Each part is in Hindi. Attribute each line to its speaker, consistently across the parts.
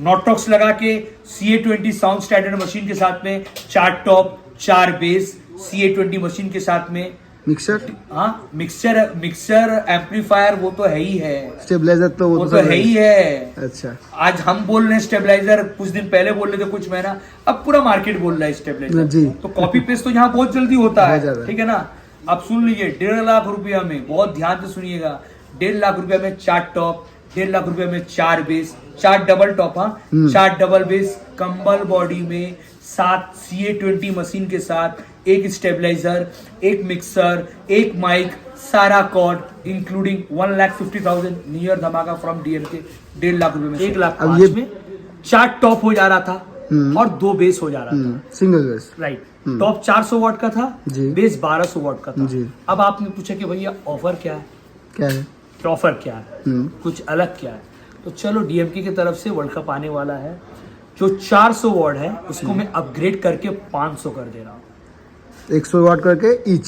Speaker 1: नॉटॉक्स लगा के CA20 साउंड स्टैंडर्ड मशीन के साथ में 4 टॉप 4 बेस CA20 मशीन के साथ में
Speaker 2: मिक्सर,
Speaker 1: हाँ मिक्सर एम्पलीफायर वो तो है ही है,
Speaker 2: स्टेबलाइजर तो
Speaker 1: वो तो है ही है।
Speaker 2: अच्छा,
Speaker 1: आज हम बोल रहे हैं स्टेबलाइजर, कुछ दिन पहले बोल रहे थे, कुछ महीना, अब पूरा मार्केट बोल रहा है स्टेबलाइजर
Speaker 2: जी।
Speaker 1: तो कॉपी पेस्ट तो यहाँ बहुत जल्दी होता
Speaker 2: बहुत
Speaker 1: है,
Speaker 2: ज्यादा।
Speaker 1: ठीक है ना। अब सुन लीजिए, 1.5 लाख रुपया में, बहुत ध्यान से सुनिएगा, 1.5 लाख रुपया में 4 टॉप, 1.5 लाख रुपया में 4 बेस, 4 डबल टॉप, हाँ 4 डबल बेस, कंबल बॉडी में, 7 CA20 मशीन के साथ, एक स्टेबलाइजर, एक मिक्सर, एक माइक, सारा कॉर्ड इंक्लूडिंग 1,50,000 नियर धमाका फ्रॉम DMK। 1.5 लाख रुपए में 1 लाख
Speaker 2: अब
Speaker 1: 5
Speaker 2: ये
Speaker 1: में 4 टॉप हो जा रहा था और 2 बेस हो जा रहा था,
Speaker 2: single base,
Speaker 1: right. Top 400 what का था
Speaker 2: जी।
Speaker 1: बेस 1200 वॉट का था
Speaker 2: जी।
Speaker 1: अब आपने पूछा कि भैया ऑफर क्या है,
Speaker 2: क्या है?
Speaker 1: ऑफर क्या है, कुछ अलग क्या है, तो चलो DMK की तरफ से वर्ल्ड कप आने वाला है, जो 400 वॉट है उसको मैं अपग्रेड करके 500 कर दे रहा हूँ
Speaker 2: 100 वाट करके ईच।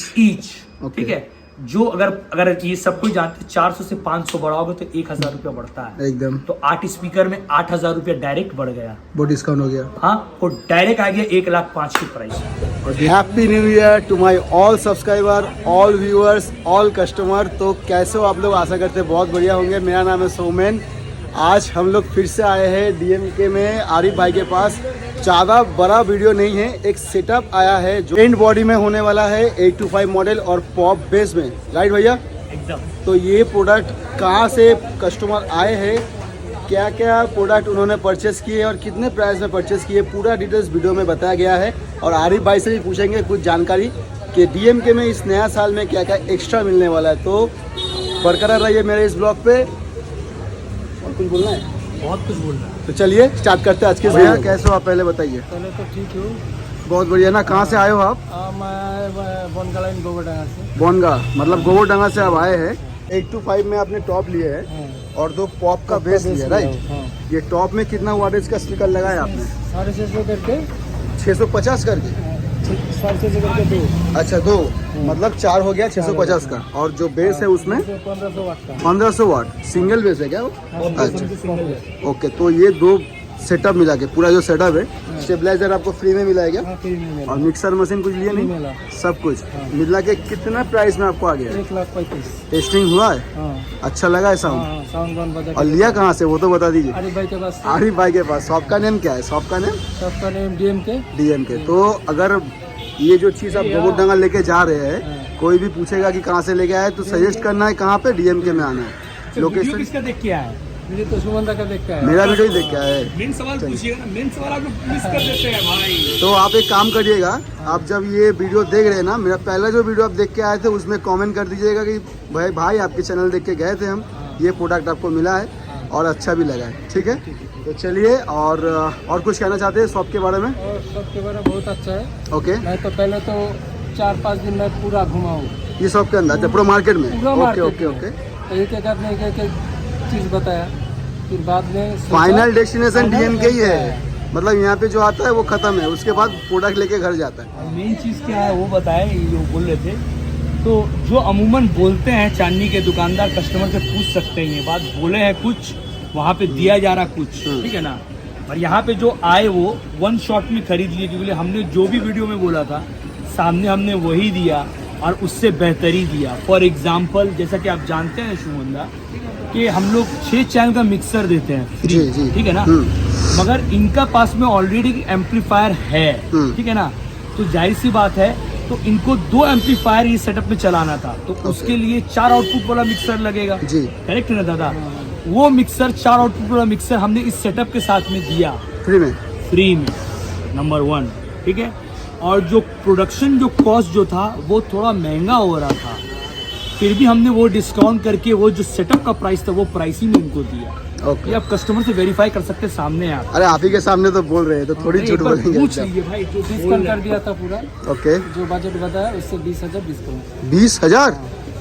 Speaker 1: ठीक है। जो अगर ये सब कोई जानते हैं, 400 से 500 बढ़ाओगे तो 1,000 रुपया बढ़ता है
Speaker 2: एकदम,
Speaker 1: तो 8 स्पीकर में 8,000 रुपया डायरेक्ट बढ़ गया,
Speaker 2: वो डिस्काउंट हो गया।
Speaker 1: हाँ वो डायरेक्ट आ गया 1,05,000 की price.
Speaker 2: Happy new year to my all subscriber, all viewers, all customer. तो कैसे हो आप लोग? आशा करते हैं बहुत बढ़िया होंगे। मेरा नाम है सोमेन। आज हम लोग फिर से आए हैं DMK में आरिफ भाई के पास। ज़्यादा बड़ा वीडियो नहीं है, एक सेटअप आया है जो एंड बॉडी में होने वाला है 825 मॉडल और पॉप बेस में, राइट भैया?
Speaker 1: एकदम।
Speaker 2: तो ये प्रोडक्ट कहाँ से कस्टमर आए हैं, क्या क्या प्रोडक्ट उन्होंने परचेस किए और कितने प्राइस में परचेस किए, पूरा डिटेल्स वीडियो में बताया गया है। और आरिफ भाई से भी पूछेंगे कुछ जानकारी कि DMK में इस नया साल में क्या क्या एक्स्ट्रा मिलने वाला है। तो बरकरार रहिए मेरे इस ब्लॉग पे। और कुछ बोलना है?
Speaker 1: बहुत कुछ बोल रहा है।
Speaker 2: तो चलिए स्टार्ट करते हैं आज के। भैया कैसे हो आप, पहले बताइए।
Speaker 3: पहले तो ठीक हूँ।
Speaker 2: बहुत बढ़िया ना। कहाँ से आए हो आप?
Speaker 3: मैं बनगा लाइन गोबरडांगा से।
Speaker 2: बोनगा मतलब गोबरडांगा से आप आए हैं। 825 में आपने टॉप लिए है और 2 पॉप का बेस लिया, राइट? ये टॉप में कितना वाटेज का स्पीकर लगाया आपने?
Speaker 3: 650 करके
Speaker 2: 650 करके
Speaker 3: 650 करके 2।
Speaker 2: अच्छा 2 मतलब 4 हो गया 650 का। और जो बेस है उसमें
Speaker 3: 1500 वाट का।
Speaker 2: 1500 वाट सिंगल बेस है क्या वो? अच्छा
Speaker 3: सिंगल।
Speaker 2: ओके। तो ये 2 सेटअप मिला के पूरा जो सेटअप है, स्टेबलाइजर आपको फ्री में मिला है क्या?
Speaker 3: फ्री में मिला।
Speaker 2: और मिक्सर मशीन कुछ लिए नहीं?
Speaker 3: मिला।
Speaker 2: सब कुछ मिला के कितना प्राइस में आपको आ गया?
Speaker 3: 1,35,000।
Speaker 2: टेस्टिंग हुआ है?
Speaker 3: हाँ
Speaker 2: अच्छा लगा है साउंड?
Speaker 3: हाँ, साउंड बंद बजा।
Speaker 2: और लिया कहाँ से वो तो बता दीजिए।
Speaker 3: आरिफ भाई के पास।
Speaker 2: आरिफ भाई के पास। शॉप का नेम क्या है? शॉप का नेम?
Speaker 3: सबका नेम DMK।
Speaker 2: DMK। तो अगर ये जो चीज़ आप गोबरडांगा लेके जा रहे हैं, कोई भी पूछेगा कि कहाँ से लेके आए तो सजेस्ट करना है कहाँ पे? DMK में आना है। लोकेशन
Speaker 1: किसका देख के आया है?
Speaker 3: मुझे तो सुमंदा का देख के आया।
Speaker 2: मेरा वीडियो ही देख के आया है।
Speaker 1: मेन सवाल पूछिएगा ना, मेन सवाल आप लोग मिस कर देते हैं भाई।
Speaker 2: तो आप एक काम करिएगा, आप जब ये वीडियो देख रहे हैं ना, मेरा पहला जो वीडियो आप देख के आए थे उसमें कमेंट कर दीजिएगा कि भाई आपके चैनल देख के गए थे हम, ये प्रोडक्ट आपको मिला है और अच्छा भी लगा है, ठीक है? तो चलिए, और कुछ कहना चाहते हैं शॉप के बारे में?
Speaker 3: और सबके बारे में बहुत अच्छा है।
Speaker 2: ओके।
Speaker 3: मैं तो पहले तो 4-5 दिन में पूरा घुमा हूँ
Speaker 2: ये शॉप के अंदर पूरा मार्केट में?
Speaker 3: पूरा
Speaker 2: ओके
Speaker 3: मार्केट
Speaker 2: ओके
Speaker 3: में।
Speaker 2: ओके।
Speaker 3: तो एक आदमी एक चीज़ बताया, फिर बाद में
Speaker 2: फाइनल डेस्टिनेशन
Speaker 3: फाइनल
Speaker 2: DMK ही है। मतलब यहाँ पे जो आता है वो खत्म है, उसके बाद प्रोडक्ट लेके घर जाता है।
Speaker 1: मेन चीज क्या है वो बताए, ये जो बोल रहे थे। तो जो अमूमन बोलते हैं चांदनी के दुकानदार, कस्टमर से पूछ सकते हैं ये बात, बोले हैं कुछ, वहाँ पे दिया जा रहा कुछ, ठीक है ना। और यहाँ पे जो आए वो 1 शॉट में खरीद लिए, क्योंकि हमने जो भी वीडियो में बोला था सामने हमने वही दिया और उससे बेहतरी दिया। फॉर एग्जाम्पल, जैसा कि आप जानते हैं शुमंदा कि हम लोग 6 चैनल का मिक्सर देते हैं फ्री,
Speaker 2: जी, जी।
Speaker 1: ठीक है ना। मगर इनका पास में ऑलरेडी एम्पलीफायर है, ठीक है ना। तो जाहिर सी बात है, तो इनको 2 एम्पलीफायर ये सेटअप में चलाना था, तो उसके लिए 4 आउटपुट वाला मिक्सर लगेगा
Speaker 2: जी।
Speaker 1: करेक्ट है ना दादा? वो मिक्सर 4 आउटपुट वाला मिक्सर हमने इस सेटअप के साथ में दिया फ्री में, नंबर 1, ठीक है। और जो प्रोडक्शन जो कॉस्ट जो था वो थोड़ा महंगा हो रहा था, फिर भी हमने वो डिस्काउंट करके वो जो सेटअप का प्राइस था वो प्राइस ही में उनको दिया।
Speaker 2: ओके।
Speaker 1: ये आप कस्टमर से वेरीफाई कर सकते हैं, सामने आप।
Speaker 2: अरे आप ही के सामने तो बोल रहे हैं, तो थोड़ी झूठ बोलेंगे।
Speaker 1: पूछ लीजिए भाई, जो
Speaker 3: डिस्काउंट कर दिया था पूरा।
Speaker 2: ओके।
Speaker 3: जो बजट बताया उससे 20,000 डिस्काउंट।
Speaker 2: 20,000?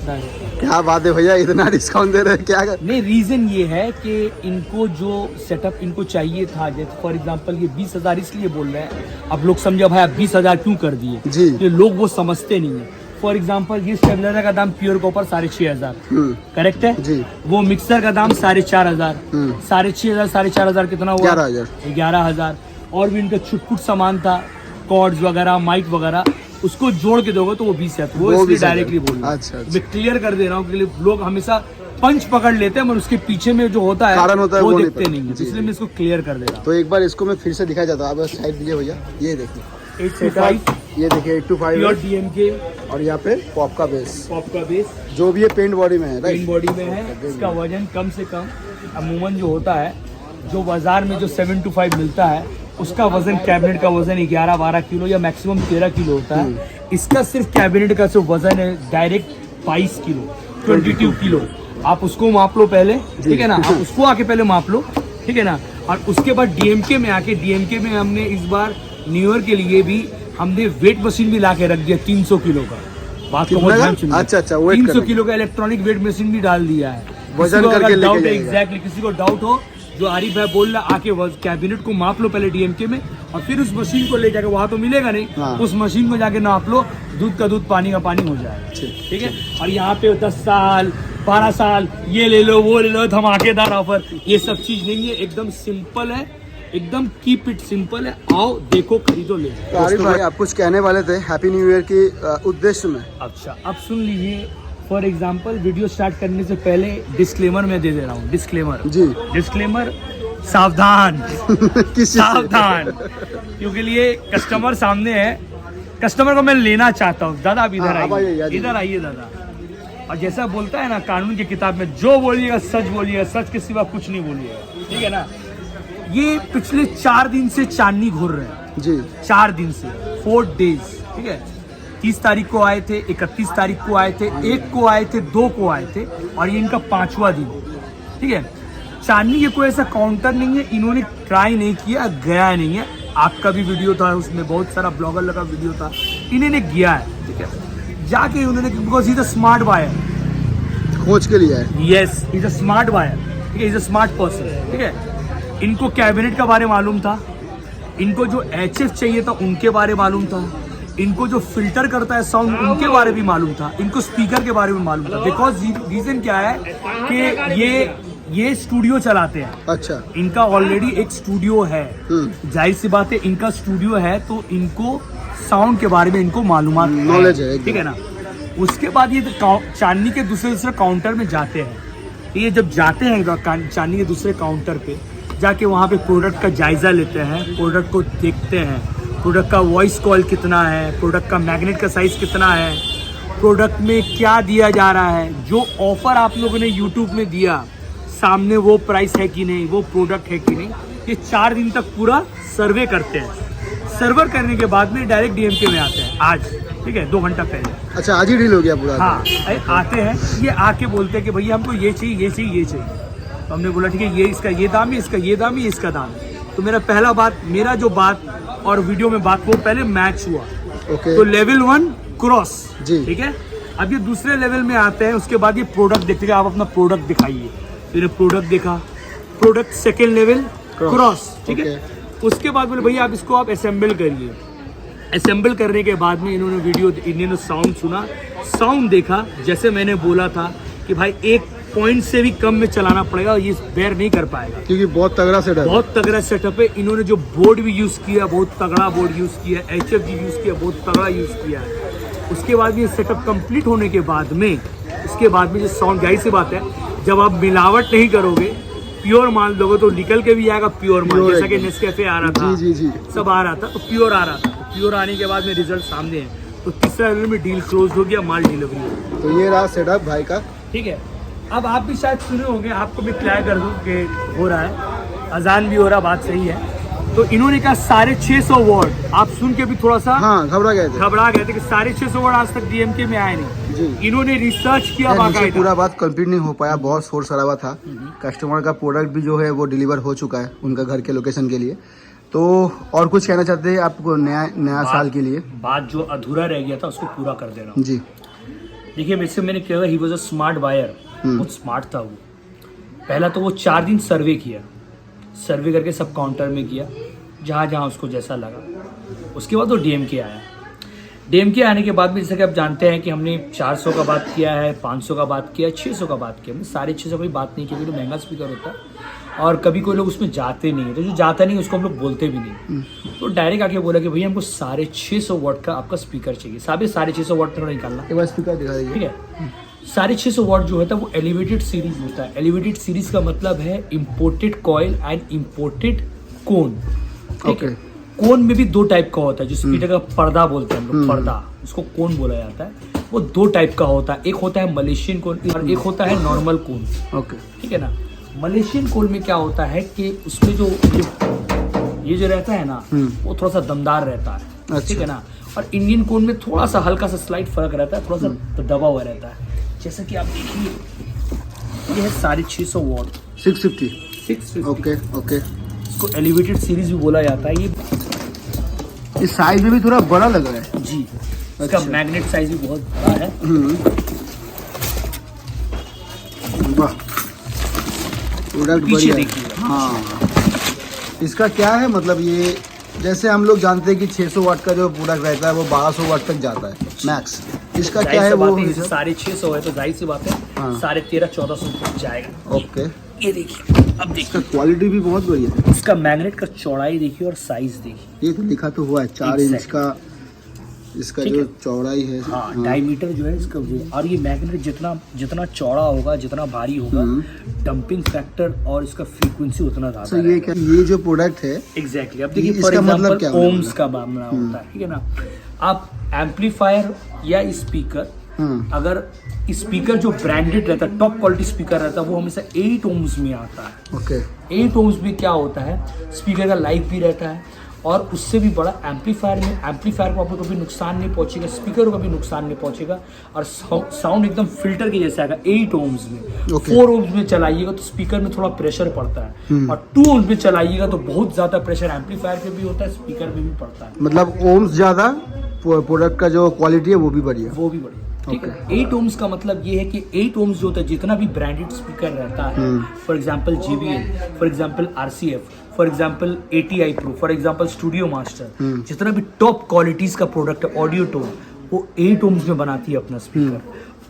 Speaker 3: डायरेक्ट।
Speaker 2: क्या बात है भैया, इतना डिस्काउंट दे रहे हैं क्या?
Speaker 1: नहीं, रीजन ये है कि इनको जो सेटअप इनको चाहिए था, जैसे फॉर एग्जांपल ये 20,000 इसलिए बोल रहे हैं। अब लोग समझे भाई आप 20,000 क्यों कर दिए
Speaker 2: जी।
Speaker 1: ये लोग वो समझते नहीं है। फॉर एग्जांपल ये स्टेबलाइजर का दाम प्योर कॉपर 6,500 करेक्ट है
Speaker 2: जी।
Speaker 1: वो मिक्सर का दाम 4,500 6,500 4,500 कितना हुआ 11,000 और भी इनका छुटपुट सामान था कॉर्ड्स वगैरह माइक वगैरह उसको जोड़ के दोगे तो वो 20,000 वो इसलिए डायरेक्टली बोल रहा
Speaker 2: अच्छा,
Speaker 1: हूं मैं क्लियर कर दे रहा हूँ कि लोग हमेशा पंच पकड़ लेते हैं मगर उसके पीछे में जो होता है
Speaker 2: कारण होता है
Speaker 1: वो
Speaker 2: वो नहीं
Speaker 1: देखते
Speaker 2: पता।
Speaker 1: नहीं है
Speaker 2: जी,
Speaker 1: इसलिए मैं इसको क्लियर कर दे रहा
Speaker 2: तो एक बार इसको मैं फिर से दिखाया जाता हूँ। आप साइड दीजिए भैया, ये देखिए
Speaker 1: हूँ 825
Speaker 2: ये देखिए 825
Speaker 1: प्योर डीएमके
Speaker 2: और यहाँ पे पॉप का बेस
Speaker 1: पॉप का बेस
Speaker 2: जो भी ये पेंट बॉडी में है
Speaker 1: पेन
Speaker 2: राइट।
Speaker 1: बॉडी में है इसका वजन कम से कम अमूमन जो होता है जो बाजार में जो 7 to 5 मिलता है उसका वजन कैबिनेट का वजन 11-12 किलो या मैक्सिमम 13 किलो होता है इसका सिर्फ कैबिनेट का जो वजन है डायरेक्ट 22 किलो 22 किलो आप उसको माप लो पहले ठीक है ना आप उसको आके पहले माप लो ठीक है ना और उसके बाद डीएमके में आके डीएमके में हमने इस बार न्यू ईयर के लिए भी हमने वेट मशीन भी ला के रख दिया 300 किलो का बात को बहुत ध्यान सुनिए।
Speaker 2: अच्छा वेट
Speaker 1: 300 किलो का इलेक्ट्रॉनिक वेट मशीन भी डाल दिया है
Speaker 2: वजन करके लेके जाएगा।
Speaker 1: एग्जैक्टली किसी को डाउट हो जो आरिफ भाई बोल रहा आके कैबिनेट को माप लो पहले डीएमके में और फिर उस मशीन को ले जाके वहां तो मिलेगा नहीं
Speaker 2: हाँ।
Speaker 1: उस मशीन को जाके नाप लो दूध का दूध पानी का पानी हो जाएगा ठीक है और यहाँ पे 10 साल 12 साल ये ले लो वो ले लो धमाकेदार ऑफर ये सब चीज नहीं है एकदम सिंपल है एकदम कीप इट सिंपल है आओ देखो खरीदो ले
Speaker 2: तो आरिफ भाई आप कुछ कहने वाले थे हैप्पी न्यू ईयर की उद्देश्य में।
Speaker 1: अच्छा अब सुन लीजिए फॉर एग्जाम्पल वीडियो स्टार्ट करने से पहले डिस्क्लेमर मैं दे दे रहा हूँ डिस्क्लेमर सावधान सावधान क्योंकि लिए कस्टमर सामने है कस्टमर को मैं लेना चाहता हूँ दादा आप इधर आइए दादा और जैसा बोलता है ना कानून की किताब में जो बोलिएगा सच के सिवा कुछ नहीं बोलिएगा ठीक है ना ये पिछले 4 दिन से चांदनी घूर रहे हैं
Speaker 2: जी
Speaker 1: 4 दिन से 4 डेज ठीक है 30 तारीख को आए थे 31 तारीख को आए थे 1 को आए थे 2 को आए थे और ये इनका 5वां दिन ठीक है चांदनी के कोई ऐसा काउंटर नहीं है इन्होंने ट्राई नहीं किया गया नहीं है आपका भी वीडियो था उसमें बहुत सारा ब्लॉगर लगा वीडियो था इन्होंने गया है ठीक है जाके उन्होंने because is a smart buyer
Speaker 2: खोज के लिए है
Speaker 1: yes is a smart buyer ठीक है इज अ स्मार्ट पर्सन ठीक है इनको कैबिनेट का बारे मालूम था इनको जो एचएफ चाहिए था उनके बारे मालूम था इनको जो फिल्टर करता है साउंड उनके बारे में मालूम था इनको स्पीकर के बारे में मालूम था बिकॉज रीजन क्या है कि ये स्टूडियो चलाते हैं
Speaker 2: अच्छा
Speaker 1: इनका ऑलरेडी एक स्टूडियो है जाहिर सी बात है इनका स्टूडियो है तो इनको साउंड के बारे में इनको मालूमात
Speaker 2: नॉलेज है
Speaker 1: ठीक है ना उसके बाद ये चांदनी के दूसरे काउंटर में जाते हैं ये जब जाते हैं चांदनी के दूसरे काउंटर पे जाके वहाँ पे प्रोडक्ट का जायजा लेते हैं प्रोडक्ट को देखते हैं प्रोडक्ट का वॉइस कॉल कितना है प्रोडक्ट का मैग्नेट का साइज कितना है प्रोडक्ट में क्या दिया जा रहा है जो ऑफर आप लोगों ने यूट्यूब में दिया सामने वो प्राइस है कि नहीं वो प्रोडक्ट है कि नहीं ये 4 दिन तक पूरा सर्वे करते हैं सर्वर करने के बाद में डायरेक्ट डीएमके में आते हैं आज ठीक है 2 घंटा पहले
Speaker 2: अच्छा आज ही डील हो गया पूरा
Speaker 1: हाँ आते हैं ये आके बोलते हैं कि भैया हमको ये चाहिए तो हमने बोला ठीक है ये इसका ये दाम है इसका ये दाम है इसका दाम है तो मेरा जो बात और वीडियो में बात वो पहले मैच हुआ
Speaker 2: ओके
Speaker 1: तो लेवल 1 क्रॉस
Speaker 2: जी
Speaker 1: ठीक है अब ये दूसरे लेवल में आते हैं उसके बाद ये प्रोडक्ट देखते हैं आप अपना प्रोडक्ट दिखाइए फिर प्रोडक्ट देखा प्रोडक्ट सेकेंड लेवल क्रॉस ठीक है उसके बाद बोले भैया आप इसको आप असेंबल करिए असेंबल करने के बाद में इन्होंने साउंड सुना साउंड देखा जैसे मैंने बोला था कि भाई एक पॉइंट से भी कम में चलाना पड़ेगा ये बेयर नहीं कर पाएगा
Speaker 2: क्योंकि बहुत तगड़ा सेटअप
Speaker 1: है इन्होंने जो बोर्ड भी यूज किया बहुत तगड़ा बोर्ड यूज किया HF यूज किया बहुत तगड़ा यूज किया है उसके बाद ये सेटअप कंप्लीट होने के बाद में इसके बाद में जो साउंड जाहिर सी बात है जब आप मिलावट नहीं करोगे प्योर माल लोगे तो निकल के भी आएगा प्योर माल जैसा कि नेस्कैफे आ रहा था
Speaker 2: जी
Speaker 1: सब आ रहा था तो प्योर आ रहा था प्योर आने के बाद में रिजल्ट सामने है तो तीसरा लेवल में डील क्लोज हो गया माल डिलीवरी हो गई
Speaker 2: तो ये रहा सेटअप भाई का
Speaker 1: ठीक है अब आप भी शायद सुने होंगे आपको भी क्लियर कर दूं कि हो रहा है अजान भी हो रहा बात सही है तो इन्होंने कहा 650 वर्ड आप सुन के भी थोड़ा सा
Speaker 2: घबरा गए थे
Speaker 1: कि 650 वर्ड आज तक डीएमके में आए नहीं
Speaker 2: जी
Speaker 1: इन्होंने रिसर्च किया
Speaker 2: बाकायदा पूरा बात कंप्लीट नहीं हो पाया बहुत शोर शराबा था कस्टमर का प्रोडक्ट भी जो है वो डिलीवर हो चुका है उनका घर के लोकेशन के लिए तो और कुछ कहना चाहते हैं आपको नया साल के लिए
Speaker 1: बात जो अधूरा रह गया था उसको पूरा कर देना
Speaker 2: जी
Speaker 1: देखिए वैसे मैंने कहा he was a smart buyer बहुत स्मार्ट था वो पहला तो वो 4 दिन सर्वे किया सर्वे करके सब काउंटर में किया जहाँ जहाँ उसको जैसा लगा उसके बाद वो डीएमके आया DMK आने के बाद भी जैसे कि आप जानते हैं कि हमने 400 का बात किया है, 500 का बात किया है, 600 का बात किया है। 650 की बात नहीं की क्योंकि महंगा स्पीकर होता है और कभी कोई लोग उसमें जाते नहीं है, तो जो जाता नहीं उसको हम लोग बोलते भी नहीं। तो डायरेक्ट आके बोला कि भैया हमको 650 वॉट का आपका स्पीकर चाहिए। 650 वॉट थोड़ा निकालना,
Speaker 2: एक बार स्पीकर दिखा दीजिए।
Speaker 1: ठीक है। 650 वॉट जो होता है वो एलिवेटेड सीरीज होता है। एलिवेटेड सीरीज का मतलब है इम्पोर्टेड कॉइल एंड इम्पोर्टेड कोन। ठीक है। कोन में भी 2 टाइप का होता है, जो स्पीकर का पर्दा बोलते हैं हम लोग, पर्दा उसको कोन बोला जाता है। वो 2 टाइप का होता है, एक होता है मलेशियन कोन और एक होता है नॉर्मल कोन।
Speaker 2: ओके,
Speaker 1: ठीक है ना। मलेशियन कोन में क्या होता है कि उसमें जो ये जो रहता है ना वो थोड़ा सा दमदार रहता है।
Speaker 2: अच्छा।
Speaker 1: ठीक है ना। और इंडियन कोन में थोड़ा सा हल्का सा स्लाइट फर्क रहता है, थोड़ा सा दबा हुआ रहता है। जैसा कि आप देखिए ये है 650 वॉट
Speaker 2: 650। ओके ओके,
Speaker 1: इसको एलिवेटेड सीरीज भी बोला जाता है। ये
Speaker 2: इस साइज में भी थोड़ा बड़ा लग रहा है
Speaker 1: जी, इसका
Speaker 2: अच्छा।
Speaker 1: मैग्नेट साइज भी बहुत बड़ा है।
Speaker 2: वाह, प्रोडक्ट
Speaker 1: पीछे
Speaker 2: बढ़िया है।
Speaker 1: देखिए।
Speaker 2: हाँ, इसका क्या है मतलब, ये जैसे हम लोग जानते हैं कि 600 वाट का जो प्रोडक्ट रहता है वो 1200 वाट तक जाता है मैक्स। इसका क्या है वो?
Speaker 1: 650 है तो जाहिर सी बात है
Speaker 2: हाँ।
Speaker 1: 1350-1400 तक जाएगा।
Speaker 2: ओके,
Speaker 1: ये देखिए, अब देखिए
Speaker 2: इसका क्वालिटी भी बहुत बढ़िया है।
Speaker 1: इसका मैग्नेट का चौड़ाई देखिए और साइज देखिए।
Speaker 2: ये तो लिखा तो हुआ है 4 इंच का इसका
Speaker 1: ठीक
Speaker 2: जो
Speaker 1: है।
Speaker 2: चौड़ाई है।
Speaker 1: हाँ, डायमीटर जो है इसका वो। और ये मैग्नेट जितना चौड़ा होगा, जितना भारी होगा, डंपिंग फैक्टर और इसका फ्रीक्वेंसी उतना
Speaker 2: तो
Speaker 1: ज्यादा
Speaker 2: ये क्या, ये जो प्रोडक्ट है
Speaker 1: एग्जैक्टली। अब देखिए
Speaker 2: इसका
Speaker 1: फॉर
Speaker 2: मतलब
Speaker 1: एग्जांपल
Speaker 2: क्या होगा?
Speaker 1: ओम्स का मामला होता है। ठीक है ना। आप एम्पलीफायर या स्पीकर, अगर स्पीकर जो ब्रांडेड रहता है, टॉप क्वालिटी स्पीकर रहता है, वो हमेशा 8 ओम्स में आता है।
Speaker 2: ओके,
Speaker 1: 8 ओम्स में क्या होता है, स्पीकर का लाइफ भी रहता है और उससे भी बड़ा एम्पलीफायर में, एम्पलीफायर को आपको कभी नुकसान नहीं पहुंचेगा, स्पीकर को कभी नुकसान नहीं पहुंचेगा और साउंड एकदम फिल्टर के जैसे आएगा। 8 ओम्स में। 4 ओम्स में चलाइएगा तो स्पीकर में थोड़ा प्रेशर पड़ता है और 2 ओम्स में चलाइएगा तो बहुत ज्यादा प्रेशर एम्पलीफायर पे भी होता है, स्पीकर में भी पड़ता है।
Speaker 2: मतलब ओम्स ज्यादा, प्रोडक्ट का जो क्वालिटी है वो भी बढ़िया।
Speaker 1: वो भी बढ़िया। ठीक है। 8 ओम्स का मतलब ये है कि 8 ओम्स जो होता है, जितना भी ब्रांडेड स्पीकर रहता है, for example JBL, for example RCF, for example ATI Pro, for example studio master, जितना भी टॉप क्वालिटीज का प्रोडक्ट है ऑडियो टोन, वो 8 ओम्स में बनाती है अपना स्पीकर।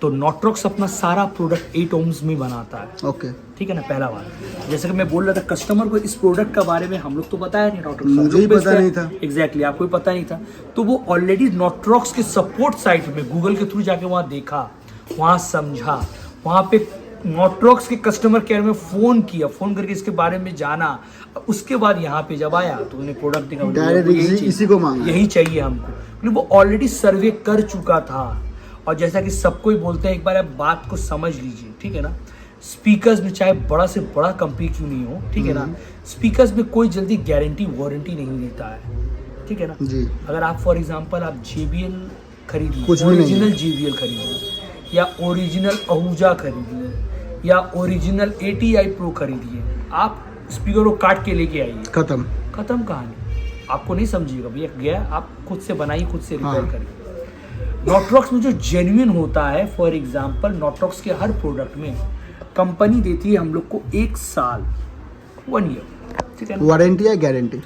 Speaker 1: तो नॉट्रॉक्स अपना सारा प्रोडक्ट 8 ओम्स में बनाता है।
Speaker 2: ओके,
Speaker 1: ठीक है ना। पहला बात, जैसे कि मैं बोल रहा था कस्टमर को इस प्रोडक्ट का बारे में हम लोग तो बताया नहीं, नॉट्रॉक्स
Speaker 2: मुझे ही पता नहीं था।
Speaker 1: एग्जैक्टली, आपको भी पता नहीं था। तो वो ऑलरेडी नॉट्रॉक्स के सपोर्ट साइट में गूगल के थ्रू जाके वहाँ देखा, वहाँ समझा, वहाँ पे नॉट्रॉक्स के कस्टमर केयर में फोन किया, फोन करके इसके बारे में जाना, उसके बाद यहाँ पे जब आया तो उन्हें प्रोडक्ट देखा,
Speaker 2: डायरेक्ट इसी को मांगा,
Speaker 1: यही चाहिए हमको, क्योंकि वो ऑलरेडी सर्वे कर चुका था। और जैसा कि सबको ही बोलते हैं, एक बार आप बात को समझ लीजिए। ठीक है ना। स्पीकर्स में चाहे बड़ा से बड़ा कंपनी क्यों नहीं हो, ठीक है ना, स्पीकर्स में कोई जल्दी गारंटी वारंटी नहीं देता है। ठीक है ना
Speaker 2: जी।
Speaker 1: अगर आप फॉर एग्जांपल आप JBL खरीदिए,
Speaker 2: कुछ भी नहीं
Speaker 1: ओरिजिनल JBL खरीदिए या ओरिजिनल आहूजा खरीदिए या ओरिजिनल ATI Pro खरीदिए, आप स्पीकर को काट के लेके आइए, खत्म कहानी। आपको नहीं समझिएगा भैया, गया आप खुद से बनाइए, खुद से रिपेयर करिए। नॉट्रॉक्स में जो जेन्युइन होता है, फॉर एग्जांपल नॉट्रॉक्स के हर प्रोडक्ट में कंपनी देती है हम लोग को 1 साल, 1 ईयर। ठीक है ना।
Speaker 2: वारंटी या गारंटी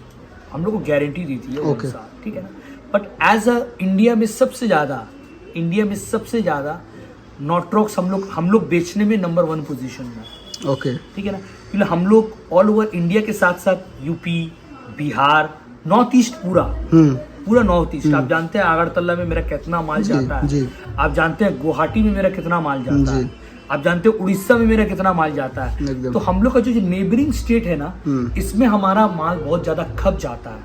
Speaker 1: हम लोग को गारंटी देती है 1
Speaker 2: Okay.
Speaker 1: साल। ठीक है ना। बट एज अ इंडिया में सबसे ज़्यादा नॉट्रॉक्स हम लोग बेचने में नंबर 1 पोजीशन में।
Speaker 2: ओके,
Speaker 1: ठीक है ना। क्योंकि हम लोग ऑल ओवर इंडिया के साथ साथ यूपी, बिहार, नॉर्थ ईस्ट, पूरा नॉर्थ ईस्ट, आप जानते हैं अगरतला में मेरा कितना माल जाता है,
Speaker 2: जी।
Speaker 1: आप जानते हैं गुवाहाटी में मेरा कितना माल जाता है, आप जानते हैं उड़ीसा में मेरा कितना माल जाता है।
Speaker 2: एकदम।
Speaker 1: तो हम लोग का जो नेबरिंग स्टेट है ना, इसमें हमारा माल बहुत ज्यादा खप जाता है।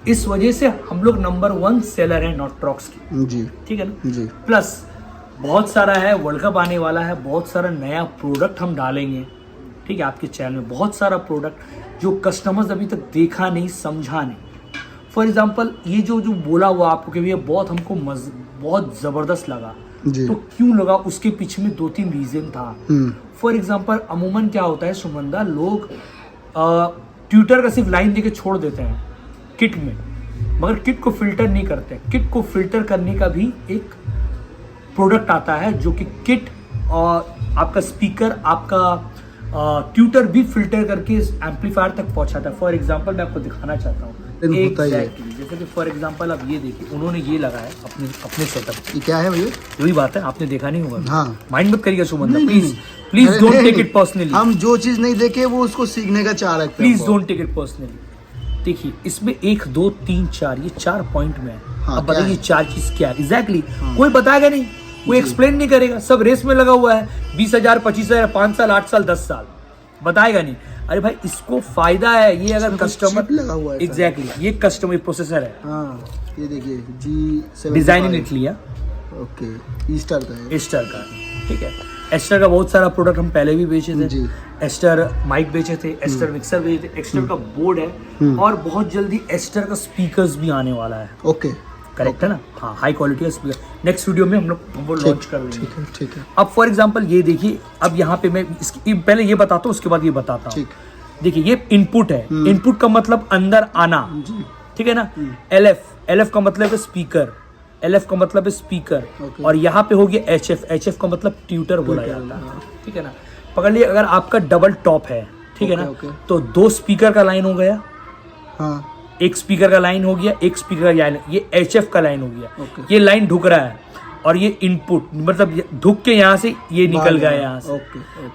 Speaker 1: इस वजह से हम लोग नंबर 1 सेलर है नॉट्रॉक्स की।
Speaker 2: जी
Speaker 1: ठीक है ना
Speaker 2: जी।
Speaker 1: प्लस बहुत सारा है, वर्ल्ड कप आने वाला है, बहुत सारा नया प्रोडक्ट हम डालेंगे। ठीक है, आपके चैनल में बहुत सारा प्रोडक्ट जो कस्टमर्स अभी तक देखा नहीं, समझा नहीं। फॉर एग्जांपल ये जो बोला हुआ आपको कि भैया बहुत हमको बहुत ज़बरदस्त लगा, तो क्यों लगा, उसके पीछे में 2-3 रीज़न था। फॉर एग्जांपल अमूमन क्या होता है सुमंदा, लोग ट्विटर का सिर्फ लाइन देके छोड़ देते हैं किट में, मगर किट को फिल्टर नहीं करते। किट को फिल्टर करने का भी एक प्रोडक्ट आता है जो कि किट और आपका स्पीकर, आपका ट्यूटर भी फिल्टर करके इस एम्पलीफायर तक पहुंचाता है। फॉर एग्जांपल मैं आपको दिखाना चाहता हूँ Exactly. जैसे कि फॉर एग्जांपल आप ये देखिए, उन्होंने ये लगाया अपने सेटअप।
Speaker 2: ये क्या है भैया?
Speaker 1: वही बात है, आपने देखा नहीं होगा।
Speaker 2: हाँ,
Speaker 1: माइंड मत करिएगा Suman, please don't take it personally.
Speaker 2: हम जो चीज नहीं देखे वो उसको सीखने का चाह रखते हैं।
Speaker 1: Please don't take it personally. देखिए इसमें 1 2 3 4 ये 4 पॉइंट में है।
Speaker 2: हाँ,
Speaker 1: अब बताइए 4 चीज क्या है एग्जैक्टली?
Speaker 2: हाँ,
Speaker 1: कोई बताएगा नहीं, कोई एक्सप्लेन नहीं करेगा, सब रेस में लगा हुआ है। 20,000 25,000 5 साल 8 साल 10 साल बताएगा नहीं। अरे भाई इसको फायदा है, ये अगर कस्टमर
Speaker 2: लगा हुआ है
Speaker 1: एग्जैक्टली ये कस्टमर प्रोसेसर है।
Speaker 2: हाँ, ये देखिए G75
Speaker 1: डिजाइन इन इटली है,
Speaker 2: ओके, ईस्टर का है।
Speaker 1: एस्टर का, ठीक है। एस्टर का बहुत सारा प्रोडक्ट हम पहले भी बेचे थे
Speaker 2: जी।
Speaker 1: एस्टर माइक बेचे थे, एस्टर मिक्सर बेचे थे, एस्टर का बोर्ड है और बहुत जल्दी एस्टर का स्पीकर्स भी आने वाला है।
Speaker 2: ओके,
Speaker 1: करेक्ट है ना? हाँ, हाई क्वालिटी का स्पीकर नेक्स्ट वीडियो में हम लोग वो लॉन्च कर लेंगे।
Speaker 2: ठीक है, ठीक है,
Speaker 1: अब फॉर एग्जांपल ये देखिए, अब यहाँ पे मैं इसकी पहले ये बताता हूँ, उसके बाद ये बताता हूँ।
Speaker 2: ठीक।
Speaker 1: देखिए ये इनपुट है, इनपुट का मतलब अंदर आना, ठीक है ना? एलएफ का मतलब है स्पीकर, एलएफ का मतलब है स्पीकर, और यहाँ पे हो गया एचएफ का मतलब ट्यूटर बोला जाता है, ठीक है ना? पकड़ लिया, अगर आपका डबल टॉप है, ठीक है ना, तो 2 स्पीकर का लाइन हो गया,
Speaker 2: हाँ,
Speaker 1: एक स्पीकर का लाइन हो गया, एक स्पीकर का लाइन, ये एचएफ का लाइन हो गया। ये लाइन ढुक रहा है और ये इनपुट मतलब ढुक के यहाँ से ये निकल गया यहाँ से।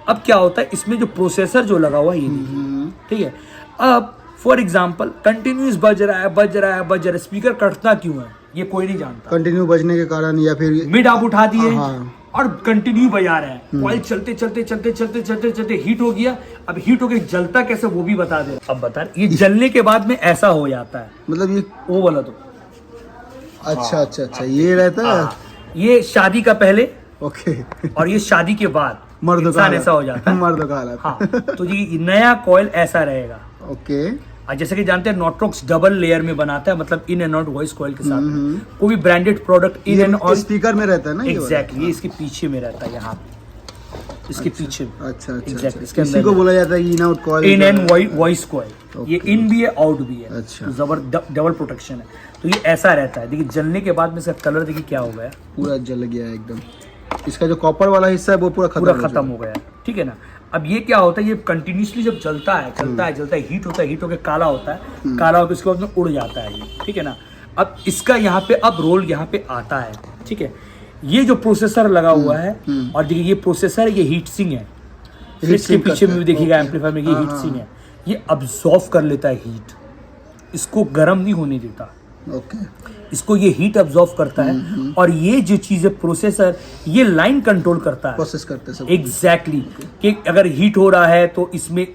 Speaker 1: अब क्या होता है इसमें जो प्रोसेसर जो लगा हुआ है ये देखिए, ठीक है। अब फॉर एग्जांपल कंटिन्यूस बज रहा है, स्पीकर कटता क्यों है ये कोई नहीं जानता।
Speaker 2: कंटिन्यू बजने के कारण या फिर
Speaker 1: मिड आप उठा दिए,
Speaker 2: हाँ,
Speaker 1: और कंटिन्यू बजा रहे हैं, कॉइल चलते हीट हो गया। अब हीट होके जलता कैसे वो भी बता दे। अब बता, ये जलने के बाद में ऐसा हो जाता है,
Speaker 2: मतलब ये
Speaker 1: वो बोला तो
Speaker 2: अच्छा अच्छा अच्छा ये रहता है।
Speaker 1: ये शादी का पहले
Speaker 2: ओके,
Speaker 1: और ये शादी के बाद
Speaker 2: मर्द
Speaker 1: इंसान ऐसा हो जाता है।
Speaker 2: मर्द का हालत।
Speaker 1: हाँ, तो ये नया कॉइल ऐसा रहेगा।
Speaker 2: ओके,
Speaker 1: और जैसे कि जानते हैं नॉट्रॉक्स डबल लेयर में बनाता है, मतलब in and out voice coil के साथ। कोई भी branded product in and out
Speaker 2: speaker में रहता है ना,
Speaker 1: एग्जैक्टली ये इसके पीछे में रहता है, यहाँ पे इसके पीछे।
Speaker 2: अच्छा अच्छा,
Speaker 1: एग्जैक्टली
Speaker 2: इसके इसी को बोला जाता है in out coil,
Speaker 1: in and voice coil. ये इन भी है आउट भी है,
Speaker 2: अच्छा,
Speaker 1: डबल प्रोटेक्शन है। तो ये ऐसा रहता है। देखिए जलने के बाद में इसका कलर देखिए क्या हो गया,
Speaker 2: पूरा जल गया एकदम। इसका जो कॉपर वाला हिस्सा है वो पूरा खत्म
Speaker 1: हो गया, ठीक है ना? अब ये क्या होता है, ये कंटिन्यूसली जब चलता है हीट होता है, हीट होकर काला होता है, काला होकर इसके बाद में उड़ जाता है ये, ठीक है ना? अब इसका यहाँ पे अब रोल यहाँ पे आता है, ठीक है। ये जो प्रोसेसर लगा हुआ है, और देखिए ये प्रोसेसर, ये हीट सिंक है, इसके पीछे में भी देखिएगा एम्पलीफायर में, ये हीट सिंक है, ये अब्सॉर्ब कर लेता है हीट, इसको गर्म नहीं होने देता।
Speaker 2: ओके,
Speaker 1: इसको ये हीट अब्सॉर्ब करता है, और ये जो चीज है प्रोसेसर, ये लाइन कंट्रोल करता है,
Speaker 2: प्रोसेस करते हैं सब।
Speaker 1: एग्जैक्टली कि अगर हीट हो रहा है तो इसमें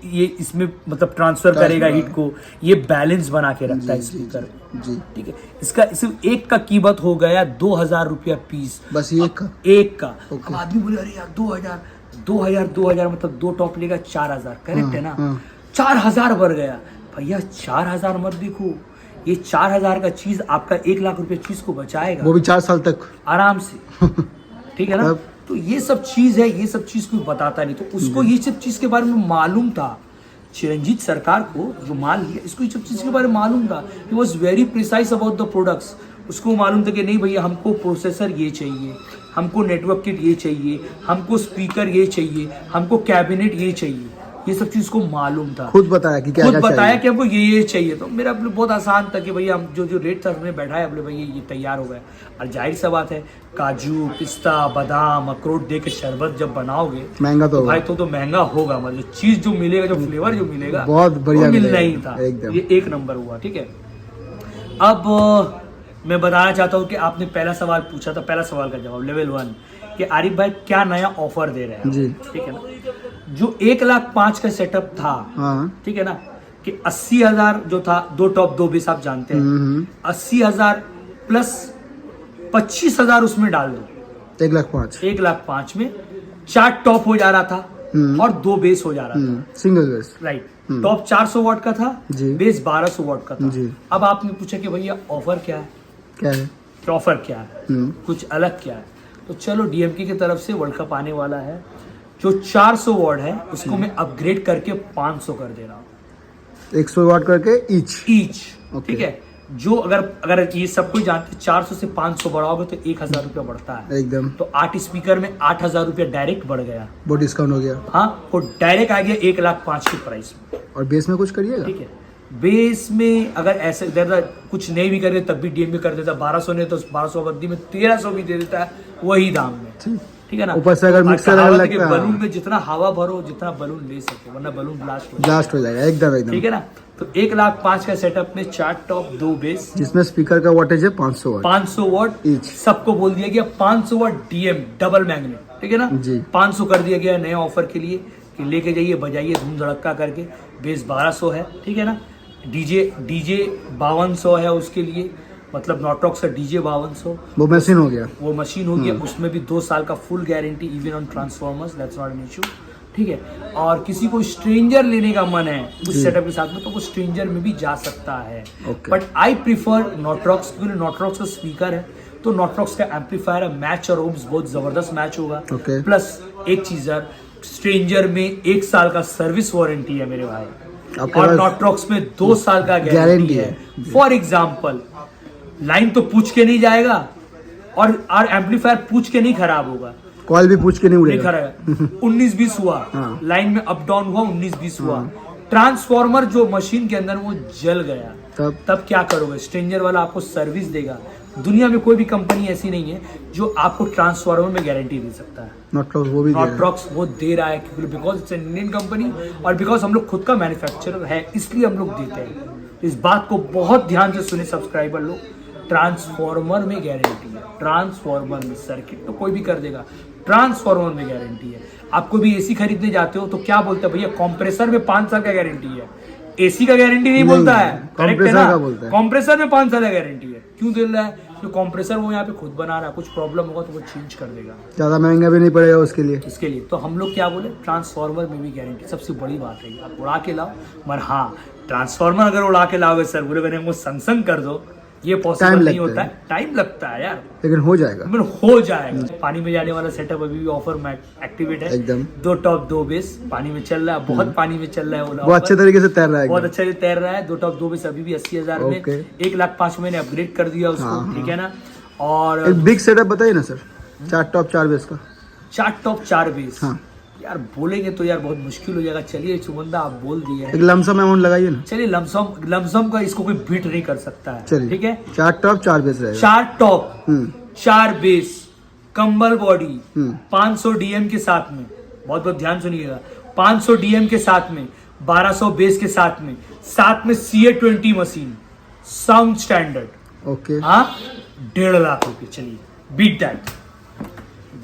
Speaker 1: मतलब ट्रांसफर करेगा हीट को, ये बैलेंस बना के रखता है स्पीकर, ठीक है। इसका सिर्फ एक का कीमत हो गया 2,000 रुपया पीस,
Speaker 2: बस एक का।
Speaker 1: अब आदमी बोले अरे यार 2,000 मतलब 2 टॉप लेगा 4,000, करेक्ट है ना? 4,000 बढ़ गया भैया, 4,000 मत देखो, ये 4,000 का चीज आपका 1 लाख रुपए चीज को बचाएगा,
Speaker 2: वो भी 4 साल तक
Speaker 1: आराम से, ठीक है ना? तो ये सब चीज है, ये सब चीज कोई बताता नहीं, तो उसको ये सब चीज के बारे में मालूम था। चिरंजीत सरकार को जो माल लिया, इसको ये सब चीज के बारे में मालूम था। He was very precise about the products. उसको मालूम था कि नहीं भैया हमको प्रोसेसर ये चाहिए, हमको नेटवर्क किट ये चाहिए, हमको स्पीकर ये चाहिए, हमको कैबिनेट ये चाहिए, ये सब चीज को मालूम था।
Speaker 2: खुद बताया कि क्या
Speaker 1: बताया कि हमको ये चाहिए। तो मेरा बहुत आसान था कि भैया हम जो रेट था हमने बैठाया, बोले भैया ये तैयार हो गया। और जाहिर सा बात है, काजू पिस्ता बादाम अखरोट दे के शरबत जब बनाओगे
Speaker 2: महंगा तो
Speaker 1: भाई तो महंगा होगा, मतलब चीज जो मिलेगा, जो फ्लेवर जो मिलेगा
Speaker 2: बहुत बढ़िया
Speaker 1: मिलना ही था, ये एक नंबर हुआ, ठीक है। अब मैं बताना चाहता हूँ कि आपने पहला सवाल पूछा था, पहला सवाल का जवाब लेवल 1 कि आरिफ भाई क्या नया ऑफर दे रहे हैं, ठीक है ना? जो 1,05,000 का सेटअप था, ठीक है ना, कि 80,000 जो था, 2 टॉप 2 बेस आप जानते हैं, 80,000 प्लस 25,000 उसमें डाल दो, 1,05,000 में 4 टॉप हो जा रहा था और 2 बेस हो जा रहा था,
Speaker 2: सिंगल बेस,
Speaker 1: राइट। टॉप 400 वाट का था, बेस 1200 वाट का था। अब आपने पूछा कि भैया ऑफर क्या है, ऑफर क्या है, कुछ अलग क्या है? तो चलो डीएमके की तरफ से वर्ल्ड कप आने वाला है, जो 400 वाट है उसको मैं अपग्रेड करके 500 कर दे रहा हूँ,
Speaker 2: 100 वाट करके ईच,
Speaker 1: ठीक है। जो अगर ये सब कोई जानते 400 से 500 बढ़ाओगे तो 1000 रुपया बढ़ता है
Speaker 2: एकदम।
Speaker 1: तो 8 स्पीकर में 8000 रुपया डायरेक्ट बढ़ गया।
Speaker 2: वो डिस्काउंट हो गया।
Speaker 1: हाँ, वो डायरेक्ट आ गया 1,05,000 के प्राइस में।
Speaker 2: और बेस में कुछ करिएगा?
Speaker 1: ठीक है, बेस में अगर ऐसे कुछ नहीं भी करे तब भी डीएम भी कर देता, 1200 नहीं तो 1200 बदली में 1300 भी दे देता है वही दाम में। ठीक है ना।
Speaker 2: ऊपर से अगर मिक्सर लगता है,
Speaker 1: बलून में जितना हवा भरो जितना बलून ले सके, वरना बलून ब्लास्ट
Speaker 2: हो जाएगा एकदम एकदम।
Speaker 1: ठीक है ना। तो 1,05,000 का सेटअप में 4 टॉप 2 बेस,
Speaker 2: जिसमें स्पीकर का वाटेज है 500
Speaker 1: वाट
Speaker 2: ईच।
Speaker 1: सबको बोल दिया गया 500 वाट डीएम डबल मैग्नेट। ठीक है ना
Speaker 2: जी।
Speaker 1: 500 कर दिया गया नए ऑफर के लिए कि लेके जाइए बजाइए धूम धड़क्का करके। बेस 1200 है। ठीक है ना। डीजे 5200 है उसके लिए, मतलब नॉट्रॉक्स का डीजे 5200
Speaker 2: वो मशीन हो गया।
Speaker 1: वो मशीन हो गया। उसमें भी 2 साल का full guarantee even on transformers, that's not an issue. ठीक है। और किसी को स्ट्रेंजर लेने का मन है उस सेटअप के साथ में तो वो स्ट्रेंजर में भी जा सकता है। बट आई प्रीफर नॉट्रॉक्स, क्योंकि नॉट्रॉक्स का स्पीकर है तो नॉट्रॉक्स का एम्पलीफायर है, मैच और ओम्स बहुत जबरदस्त मैच होगा। प्लस एक चीज है, स्ट्रेंजर में 1 साल का सर्विस वारंटी है मेरे भाई, और नॉट्रॉक्स में 2 साल का गारंटी है। फॉर एग्जाम्पल, लाइन तो पूछ के नहीं जाएगा और एम्पलीफायर पूछ के नहीं खराब होगा,
Speaker 2: कॉल भी पूछ के नहीं उड़ेगा।
Speaker 1: 19-20 हुआ, लाइन में अप डाउन हुआ, 19-20 हुआ, ट्रांसफॉर्मर जो मशीन के अंदर वो जल गया, तब क्या करोगे? स्ट्रेंजर वाला आपको सर्विस देगा। दुनिया में कोई भी कंपनी ऐसी नहीं है जो आपको ट्रांसफॉर्मर में गारंटी दे सकता है। नॉट्रॉक्स वो दे रहा है क्योंकि because it's an Indian company और बिकॉज हम लोग खुद का मैन्युफैक्चरर है, इसलिए हम लोग देते हैं। इस बात को बहुत ध्यान से सुने सब्सक्राइबर लोग, ट्रांसफॉर्मर में गारंटी है। ट्रांसफॉर्मर में, सर्किट तो कोई भी कर देगा, ट्रांसफॉर्मर में गारंटी है। आपको भी एसी खरीदने जाते हो तो क्या बोलते हैं भैया? कंप्रेसर में 5 साल का गारंटी है, एसी का गारंटी नहीं बोलता है, करेक्ट है ना? कंप्रेसर में 5 साल का गारंटी है। क्यों दे रहा है? तो कंप्रेसर वो यहाँ पे खुद बना रहा है, कुछ प्रॉब्लम होगा तो वो चेंज कर देगा,
Speaker 2: ज्यादा महंगा भी नहीं पड़ेगा उसके लिए।
Speaker 1: इसके लिए तो हम लोग क्या बोले, ट्रांसफॉर्मर में भी गारंटी सबसे बड़ी बात है। आप उड़ा के लाओ, मगर हाँ ट्रांसफॉर्मर अगर उड़ा के लाओगे सर, बोले मैंने वो संग कर दो, ये पॉसिबल नहीं होता है, टाइम लगता है यार,
Speaker 2: लेकिन हो जाएगा।
Speaker 1: हो जाएगा। पानी में जाने वाला सेटअप अभी भी ऑफर में एक्टिवेट है
Speaker 2: एकदम।
Speaker 1: 2 टॉप 2 बेस पानी में चल रहा है, बहुत पानी में चल रहा है,
Speaker 2: वो अच्छे तरीके से तैर रहा है,
Speaker 1: बहुत अच्छे से तैर रहा है। 2 टॉप 2 बेस अभी भी 80,000 में, 1,05,000 मैंने अपग्रेड कर दिया उसको। ठीक है ना। और
Speaker 2: एक बिग सेटअप बताइए ना सर, 4 टॉप 4 बेस का।
Speaker 1: 4 टॉप 4 बेस यार बोलेंगे तो यार बहुत मुश्किल हो जाएगा। चलिए सुगंधा आप बोल दिए,
Speaker 2: एक लमसम अमाउंट लगाइए ना।
Speaker 1: चलिए लमसम का इसको कोई बीट नहीं कर सकता है। ठीक है।
Speaker 2: 4 टॉप 4 बेस रहेगा।
Speaker 1: 4 टॉप 4 बेस, कंबल बॉडी, 500 डीएम के साथ में, बहुत बहुत ध्यान सुनिएगा, 500 डीएम के साथ में, 1200 बेस के साथ में CA20 machine, sound standard.
Speaker 2: Okay.
Speaker 1: हाँ, 1.5 लाख रुपए। चलिए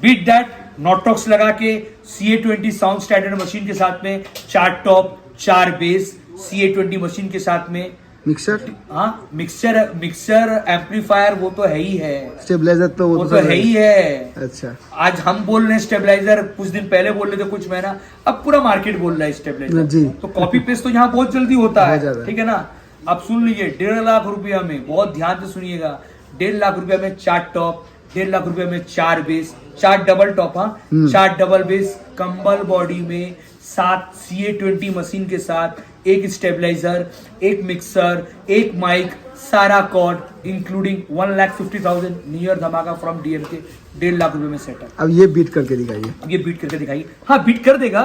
Speaker 1: बीट दैट नॉट्रॉक्स लगा के CA20 साउंड स्टैंडर्ड मशीन के साथ में, 4 टॉप 4 बेस CA20 मशीन के साथ में,
Speaker 2: मिक्सर।
Speaker 1: हाँ, मिक्सर एम्पलीफायर वो तो है ही है,
Speaker 2: स्टेबलाइजर तो वो तो
Speaker 1: है ही है।
Speaker 2: अच्छा,
Speaker 1: आज हम बोल रहे हैं स्टेबलाइजर, कुछ दिन पहले बोल रहे थे, कुछ महीना, अब पूरा मार्केट बोल रहा है स्टेबलाइजर
Speaker 2: जी।
Speaker 1: तो कॉपी पेस्ट तो यहाँ बहुत जल्दी होता है। ठीक है ना। अब सुन लीजिए, 1.5 लाख रुपया में, बहुत ध्यान से सुनिएगा, 1.5 लाख रुपया में 4 टॉप, 1.5 लाख रुपया में 4 बेस, 4 डबल टॉप, हाँ 4 डबल बेस, कंबल बॉडी में, 7 CA20 मशीन के साथ, 1 स्टेबलाइजर, 1 मिक्सर, 1 माइक, सारा कॉर्ड इंक्लूडिंग 1,50,000 नियर धमाका फ्रॉम डीएम के 1.5 लाख रुपए में सेटअप।
Speaker 2: अब ये बीट करके दिखाइए।
Speaker 1: ये बीट करके दिखाइए। हाँ, बीट कर देगा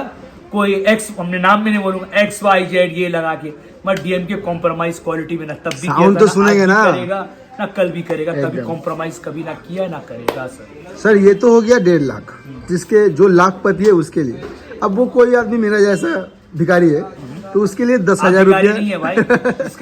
Speaker 1: कोई एक्स, हमने नाम में नहीं बोलूंगा, XYZ ये लगा के, मैं डीएम के कॉम्प्रोमाइज क्वालिटी में ना तब भी
Speaker 2: साउंड तो सुनेंगे ना,
Speaker 1: करेगा ना, कल भी करेगा, कभी कॉम्प्रोमाइज कभी ना किया ना करेगा सर।
Speaker 2: सर ये तो हो गया 1.5 लाख, जिसके जो लाखपति है उसके लिए। अब वो कोई आदमी मेरा जैसा भिखारी है तो उसके लिए 10,000 रुपया
Speaker 1: नहीं है भाई।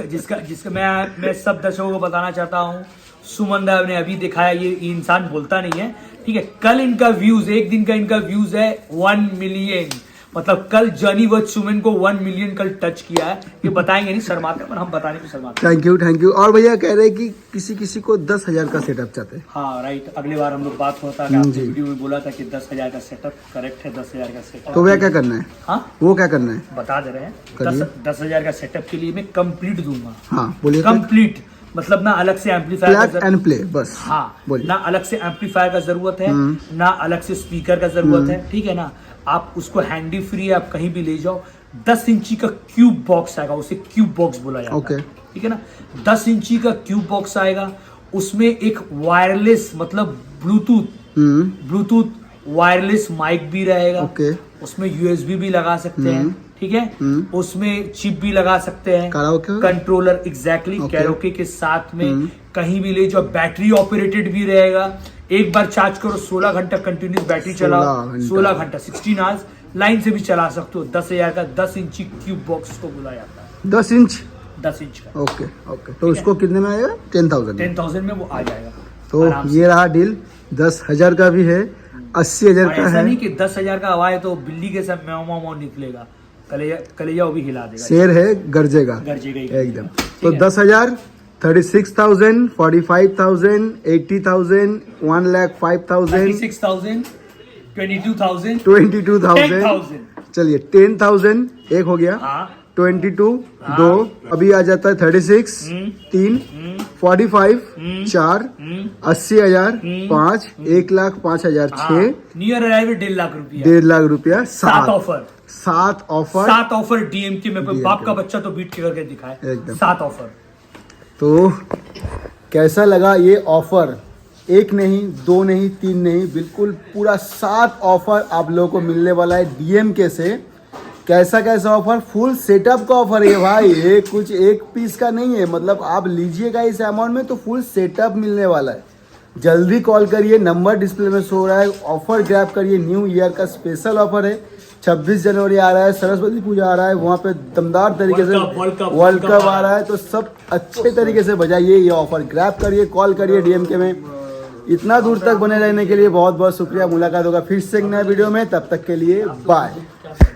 Speaker 1: जिसका मैं सब दर्शकों को बताना चाहता हूँ, सुमन देव ने अभी दिखाया, ये इंसान बोलता नहीं है। ठीक है। कल इनका व्यूज, एक दिन का इनका व्यूज है 1 मिलियन, मतलब कल जनी व सुमन को 1 मिलियन कल टच किया है। ये बताएंगे नहीं, शर्माते, पर हम बताने को शर्माते।
Speaker 2: Thank you. और भैया कह रहे हैं कि किसी को 10,000 का सेटअप चाहते हैं।
Speaker 1: हाँ राइट, अगली बार हम लोग बात होता है, आपने वीडियो में बोला था कि 10,000 का सेटअप, करेक्ट है 10,000 का सेटअप।
Speaker 2: तो भैया क्या करना है?
Speaker 1: हाँ,
Speaker 2: वो क्या करना है
Speaker 1: बता दे रहे हैं। 10,000 का सेटअप के लिए मैं कंप्लीट दूंगा।
Speaker 2: हाँ बोलिए।
Speaker 1: कंप्लीट मतलब ना अलग से एम्पलीफायर
Speaker 2: एंड प्ले, बस।
Speaker 1: हाँ, ना अलग से एम्पलीफायर का जरूरत है, ना अलग से स्पीकर का जरूरत है। ठीक है ना। आप उसको हैंडी फ्री, आप कहीं भी ले जाओ। 10 इंची का क्यूब बॉक्स आएगा, उसे क्यूब बॉक्स बोला जाता है। ठीक है ना। 10 इंची का क्यूब बॉक्स आएगा, उसमें एक वायरलेस मतलब ब्लूटूथ वायरलेस माइक भी रहेगा।
Speaker 2: ओके।
Speaker 1: उसमें यूएसबी भी लगा सकते हैं, ठीक है। उसमें चिप भी लगा सकते हैं,
Speaker 2: Karaoke?
Speaker 1: कंट्रोलर एग्जैक्टली कैरोके के साथ में कहीं भी ले जाओ। बैटरी ऑपरेटेड भी रहेगा, एक बार चार्ज करो 16 घंटा कंटिन्यूस बैटरी चलाओ, 16 घंटा 16 आवर्स लाइन से भी चला सकते हो। 10,000 का 10 इंची क्यूब बॉक्स को बोला जाता है।
Speaker 2: 10 इंच
Speaker 1: 10 इंच का
Speaker 2: ओके ओके। तो उसको कितने में आएगा? 10,000 में।
Speaker 1: 10,000 में वो आ जाएगा।
Speaker 2: तो
Speaker 1: आराम से।
Speaker 2: ये रहा डील। 10,000 का भी है, 80,000
Speaker 1: और
Speaker 2: का
Speaker 1: ऐसा
Speaker 2: है।
Speaker 1: नहीं कि 10,000 का हवा है तो बिल्ली के साथ म्याऊं म्याऊं निकलेगा, कलेजा वो भी हिला देगा,
Speaker 2: शेर है गरजेगा
Speaker 1: गरजेगा ही
Speaker 2: एकदम।
Speaker 1: ठीक
Speaker 2: तो
Speaker 1: है?
Speaker 2: 10,000, 36,000, 45,000, 80,000, 1,05,000,
Speaker 1: 36,000, 22,000,
Speaker 2: 22,000।
Speaker 1: 10,000।
Speaker 2: चलिए 10,000 एक हो गया,
Speaker 1: हाँ
Speaker 2: 22 दो, अभी आ जाता है 36 3, 45 4, 80,000 5, 1,05,000 6,
Speaker 1: नियर अराइवल 1.5 लाख रुपया,
Speaker 2: 1.5 लाख रुपया,
Speaker 1: 7 ऑफर,
Speaker 2: 7 ऑफर।
Speaker 1: 7 ऑफर डीएमके में। कोई बाप का बच्चा तो बीट के करके दिखाए,
Speaker 2: एकदम।
Speaker 1: 7 ऑफर।
Speaker 2: तो कैसा लगा ये ऑफर? एक नहीं, दो नहीं, तीन नहीं, बिल्कुल पूरा 7 ऑफर आप लोगों को मिलने वाला है डीएमके से। कैसा कैसा ऑफर? फुल सेटअप का ऑफर है भाई, ये कुछ एक पीस का नहीं है। मतलब आप लीजिएगा इस अमाउंट में तो फुल सेटअप मिलने वाला है। जल्दी कॉल करिए, नंबर डिस्प्ले में शो हो रहा है, ऑफर ग्रैब करिए। न्यू ईयर का स्पेशल ऑफर है। 26 जनवरी आ रहा है, सरस्वती पूजा आ रहा है, वहाँ पे दमदार तरीके से वर्ल्ड कप आ रहा है, तो सब अच्छे तरीके से बजाइए। ये ऑफर ग्रैब करिए, कॉल करिए डीएमके में। इतना दूर तक बने रहने के लिए बहुत बहुत शुक्रिया। मुलाकात होगा फिर से एक नए वीडियो में, तब तक के लिए बाय।